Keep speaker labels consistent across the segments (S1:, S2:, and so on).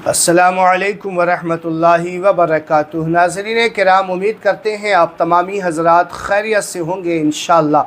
S1: السلام علیکم ورحمۃ اللہ وبرکاتہ۔ ناظرین کرام، امید کرتے ہیں آپ تمامی حضرات خیریت سے ہوں گے انشاءاللہ۔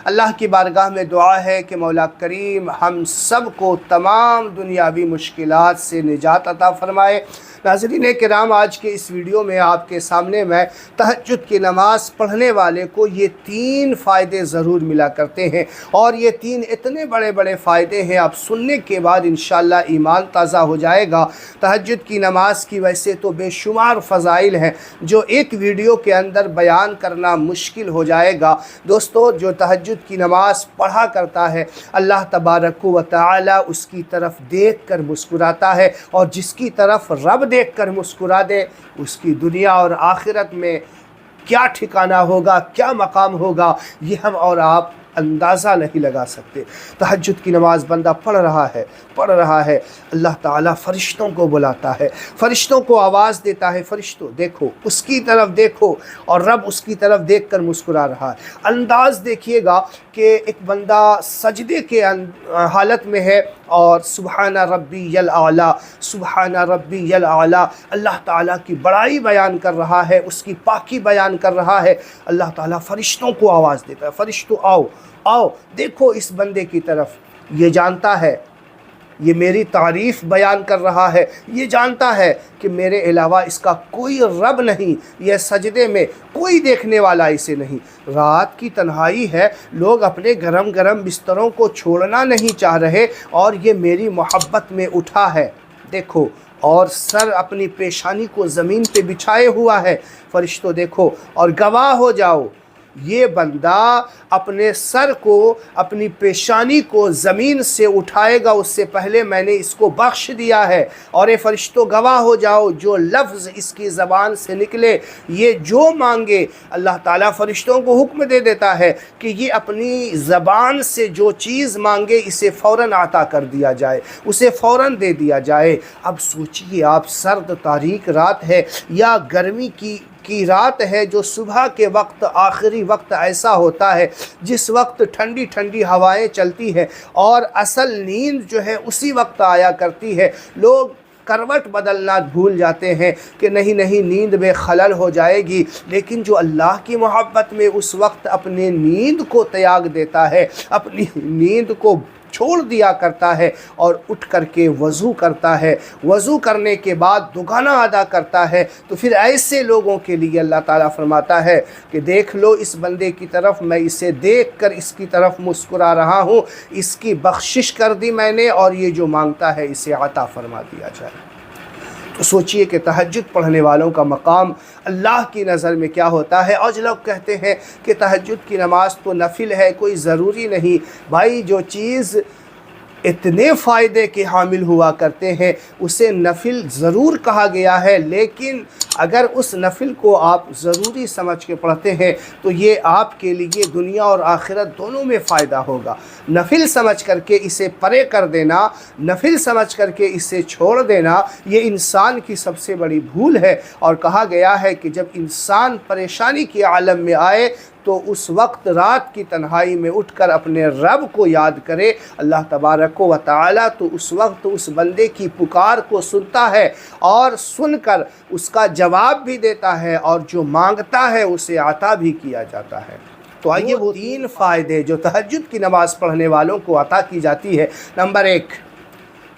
S1: اللہ کی بارگاہ میں دعا ہے کہ مولا کریم ہم سب کو تمام دنیاوی مشکلات سے نجات عطا فرمائے۔ ناظرین کرام، آج کے اس ویڈیو میں آپ کے سامنے میں تہجد کی نماز پڑھنے والے کو یہ 3 فائدے ضرور ملا کرتے ہیں، اور یہ 3 اتنے بڑے بڑے فائدے ہیں، آپ سننے کے بعد انشاءاللہ ایمان تازہ ہو جائے گا۔ تہجد کی نماز کی ویسے تو بے شمار فضائل ہیں جو ایک ویڈیو کے اندر بیان کرنا مشکل ہو جائے گا۔ دوستو، جو تہجد کی نماز پڑھا کرتا ہے، اللہ تبارک و تعالی اس کی طرف دیکھ کر مسکراتا ہے، اور جس کی طرف رب دیکھ کر مسکرا دے، اس کی دنیا اور آخرت میں کیا ٹھکانہ ہوگا، کیا مقام ہوگا، یہ ہم اور آپ اندازہ نہیں لگا سکتے۔ تہجد کی نماز بندہ پڑھ رہا ہے، اللہ تعالیٰ فرشتوں کو بلاتا ہے، فرشتوں کو آواز دیتا ہے، فرشتوں دیکھو، اس کی طرف دیکھو، اور رب اس کی طرف دیکھ کر مسکرا رہا ہے۔ انداز دیکھیے گا کہ ایک بندہ سجدے کے حالت میں ہے اور سبحان ربی الاعلیٰ، سبحان ربی الاعلیٰ، اللہ تعالیٰ کی بڑائی بیان کر رہا ہے، اس کی پاکی بیان کر رہا ہے۔ اللہ تعالیٰ فرشتوں کو آواز دیتا ہے، فرشتوں آؤ دیکھو اس بندے کی طرف، یہ جانتا ہے، یہ میری تعریف بیان کر رہا ہے، یہ جانتا ہے کہ میرے علاوہ اس کا کوئی رب نہیں، یہ سجدے میں کوئی دیکھنے والا اسے نہیں۔ رات کی تنہائی ہے، لوگ اپنے گرم گرم بستروں کو چھوڑنا نہیں چاہ رہے، اور یہ میری محبت میں اٹھا ہے، دیکھو، اور سر اپنی پیشانی کو زمین پہ بچھائے ہوا ہے۔ فرشتوں دیکھو اور گواہ ہو جاؤ، یہ بندہ اپنے سر کو، اپنی پیشانی کو زمین سے اٹھائے گا، اس سے پہلے میں نے اس کو بخش دیا ہے۔ اور اے فرشتوں گواہ ہو جاؤ، جو لفظ اس کی زبان سے نکلے، یہ جو مانگے، اللہ تعالیٰ فرشتوں کو حکم دے دیتا ہے کہ یہ اپنی زبان سے جو چیز مانگے اسے فوراً عطا کر دیا جائے، اسے فوراً دے دیا جائے۔ اب سوچئے آپ، سرد تاریک رات ہے یا گرمی کی رات ہے، جو صبح کے وقت، آخری وقت ایسا ہوتا ہے جس وقت ٹھنڈی ٹھنڈی ہوائیں چلتی ہیں، اور اصل نیند جو ہے اسی وقت آیا کرتی ہے۔ لوگ کروٹ بدلنا بھول جاتے ہیں کہ نہیں نیند میں خلل ہو جائے گی، لیکن جو اللہ کی محبت میں اس وقت اپنے نیند کو تیاگ دیتا ہے، اپنی نیند کو چھوڑ دیا کرتا ہے، اور اٹھ کر کے وضو کرتا ہے، وضو کرنے کے بعد دگانہ ادا کرتا ہے، تو پھر ایسے لوگوں کے لیے اللہ تعالیٰ فرماتا ہے کہ دیکھ لو اس بندے کی طرف، میں اسے دیکھ کر اس کی طرف مسکرا رہا ہوں، اس کی بخشش کر دی میں نے، اور یہ جو مانگتا ہے اسے عطا فرما دیا جائے۔ تو سوچئے کہ تہجد پڑھنے والوں کا مقام اللہ کی نظر میں کیا ہوتا ہے۔ اور لوگ کہتے ہیں کہ تہجد کی نماز تو نفل ہے، کوئی ضروری نہیں۔ بھائی، جو چیز اتنے فائدے کے حامل ہوا کرتے ہیں اسے نفل ضرور کہا گیا ہے، لیکن اگر اس نفل کو آپ ضروری سمجھ کے پڑھتے ہیں تو یہ آپ کے لیے دنیا اور آخرت دونوں میں فائدہ ہوگا۔ نفل سمجھ کر کے اسے پرے کر دینا، نفل سمجھ کر کے اسے چھوڑ دینا، یہ انسان کی سب سے بڑی بھول ہے۔ اور کہا گیا ہے کہ جب انسان پریشانی کے عالم میں آئے تو اس وقت رات کی تنہائی میں اٹھ کر اپنے رب کو یاد کرے، اللہ تبارک و تعالیٰ تو اس وقت اس بندے کی پکار کو سنتا ہے، اور سن کر اس کا جواب بھی دیتا ہے، اور جو مانگتا ہے اسے عطا بھی کیا جاتا ہے۔ تو آئیے وہ 3 فائدے جو تہجد کی نماز پڑھنے والوں کو عطا کی جاتی ہے۔ نمبر 1،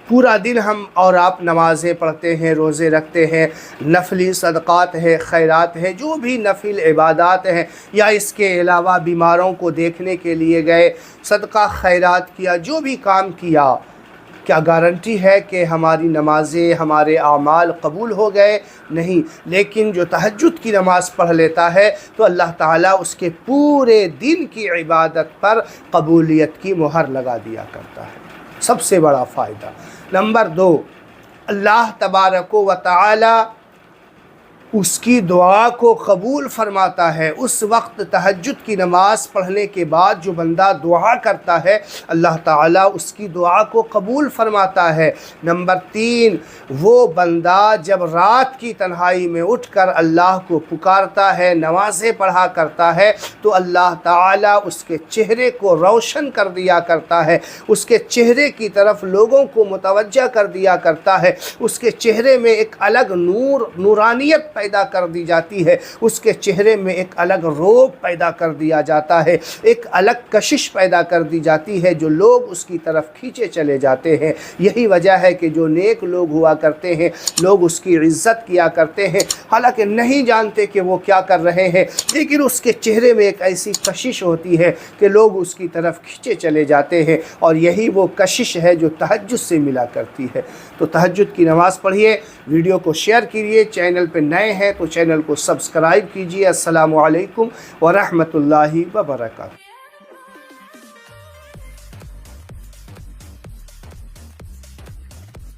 S1: پورا دن ہم اور آپ نمازیں پڑھتے ہیں، روزے رکھتے ہیں، نفلی صدقات ہے، خیرات ہے، جو بھی نفل عبادات ہیں، یا اس کے علاوہ بیماروں کو دیکھنے کے لیے گئے، صدقہ خیرات کیا، جو بھی کام کیا، کیا گارنٹی ہے کہ ہماری نمازیں، ہمارے اعمال قبول ہو گئے؟ نہیں، لیکن جو تہجد کی نماز پڑھ لیتا ہے تو اللہ تعالیٰ اس کے پورے دن کی عبادت پر قبولیت کی مہر لگا دیا کرتا ہے۔ سب سے بڑا فائدہ۔ نمبر 2، اللہ تبارک و تعالی اس کی دعا کو قبول فرماتا ہے۔ اس وقت تہجد کی نماز پڑھنے کے بعد جو بندہ دعا کرتا ہے اللہ تعالیٰ اس کی دعا کو قبول فرماتا ہے۔ نمبر 3، وہ بندہ جب رات کی تنہائی میں اٹھ کر اللہ کو پکارتا ہے، نمازیں پڑھا کرتا ہے، تو اللہ تعالیٰ اس کے چہرے کو روشن کر دیا کرتا ہے، اس کے چہرے کی طرف لوگوں کو متوجہ کر دیا کرتا ہے، اس کے چہرے میں ایک الگ نورانیت پیدا کر دی جاتی ہے، اس کے چہرے میں ایک الگ روب پیدا کر دیا جاتا ہے، ایک الگ کشش پیدا کر دی جاتی ہے جو لوگ اس کی طرف کھینچے چلے جاتے ہیں۔ یہی وجہ ہے کہ جو نیک لوگ ہوا کرتے ہیں لوگ اس کی عزت کیا کرتے ہیں، حالانکہ نہیں جانتے کہ وہ کیا کر رہے ہیں، لیکن اس کے چہرے میں ایک ایسی کشش ہوتی ہے کہ لوگ اس کی طرف کھینچے چلے جاتے ہیں، اور یہی وہ کشش ہے جو تہجد سے ملا کرتی ہے۔ تو تہجد کی نماز پڑھیے، ویڈیو کو شیئر کیجیے، چینل پہ نئے ہیں تو چینل کو سبسکرائب کیجیے۔ السلام علیکم ورحمۃ اللہ وبرکاتہ۔